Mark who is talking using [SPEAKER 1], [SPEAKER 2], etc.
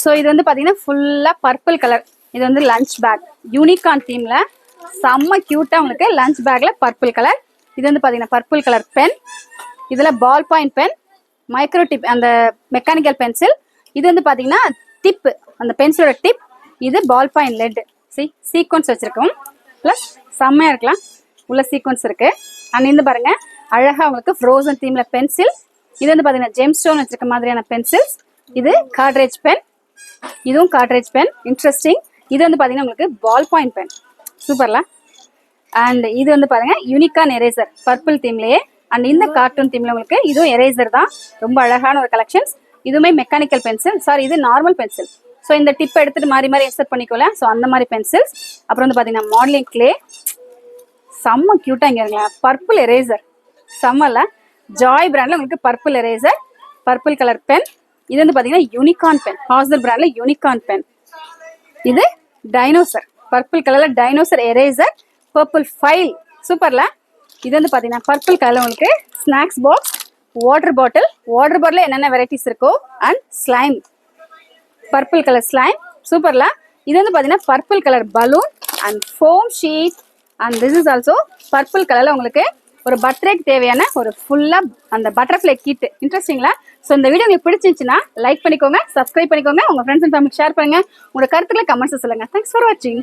[SPEAKER 1] So இது வந்து பார்த்தீங்கன்னா ஃபுல்லாக பர்பிள் கலர். இது வந்து லஞ்ச் பேக் யூனிகார்ன் தீமில் செம்ம க்யூட்டாக உங்களுக்கு லஞ்ச் பேக்கில் பர்பிள் கலர். இது வந்து பார்த்தீங்கன்னா பர்பிள் கலர் பென். இதில் ball point pen, micro tip அந்த மெக்கானிக்கல் பென்சில். இது வந்து பார்த்தீங்கன்னா டிப்பு, அந்த பென்சிலோட டிப். இது பால் பாயிண்ட் லெட். சீக்வன்ஸ் வச்சுருக்கோம். ப்ளஸ் செம்மையாக இருக்கலாம், உள்ள சீக்வன்ஸ் இருக்குது. அண்ட் இந்த பாருங்கள் அழகாக உங்களுக்கு ஃப்ரோசன் தீமில் பென்சில். இது வந்து பார்த்தீங்கன்னா ஜெம் ஸ்டோன் வச்சுருக்க மாதிரியான பென்சில்ஸ். இது கார்ட்ரேஜ் பென், இதுவும் கார்ட்ரேஜ் பென். இன்ட்ரெஸ்டிங். இது வந்து பார்த்தீங்கன்னா உங்களுக்கு பால் பாயிண்ட் பென். சூப்பர்ல. அண்ட் இது வந்து பாருங்கள் யூனிகார்ன் எரேசர் பர்பிள் தீம்லேயே. அண்ட் இந்த கார்ட்டூன் தீமில் உங்களுக்கு இதுவும் எரேசர் தான். ரொம்ப அழகான ஒரு கலெக்ஷன்ஸ். இதுவுமே மெக்கானிக்கல் பென்சில், சாரி இது நார்மல் பென்சில். ஸோ இந்த டிப்பை எடுத்துகிட்டு மாறி மாறி இன்சர்ட் பண்ணிக்கோல. ஸோ அந்த மாதிரி பென்சில்ஸ். அப்புறம் வந்து பார்த்தீங்கன்னா மாடலிங் கிளே. செம்ம க்யூட்டாக இங்கே இருங்களேன் பர்பிள் எரேசர். செம்மல. ஜாய் பிராண்டில் உங்களுக்கு purple eraser, purple colour pen. இது வந்து பார்த்தீங்கன்னா யூனிகார்ன் பென், ஹாஸ்டல் பிராண்டில் யூனிகார்ன் பென். இது டைனோசர் பர்பிள் கலரில் டைனோசர் எரேசர், பர்பிள் ஃபைல். சூப்பர்ல. இது வந்து பார்த்தீங்கன்னா பர்பிள் கலர் உங்களுக்கு snacks box, water bottle. Water bottle என்னென்ன வெரைட்டிஸ் இருக்கோ. And slime, purple colour slime. சூப்பர்ல. இது வந்து பார்த்தீங்கன்னா purple colour balloon and foam sheet. And this is also purple கலரில் உங்களுக்கு ஒரு பர்த்டேக்கு தேவையான ஒரு ஃபுல்லாக அந்த பட்டர்ஃப்ளை கிட். இன்ட்ரெஸ்டிங்களா? ஸோ இந்த வீடியோ உங்களுக்கு பிடிச்சிருந்துச்சுன்னா லைக் பண்ணிக்கோங்க, சப்ஸ்கிரைப் பண்ணிக்கோங்க, உங்கள் ஃப்ரெண்ட்ஸ் அண்ட் ஃபேமிலிக்கு ஷேர் பண்ணுங்கள், உங்களோட கருத்துக்களை கமெண்ட்ஸ் சொல்லுங்கள். தேங்க்ஸ் ஃபார் வாட்சிங்.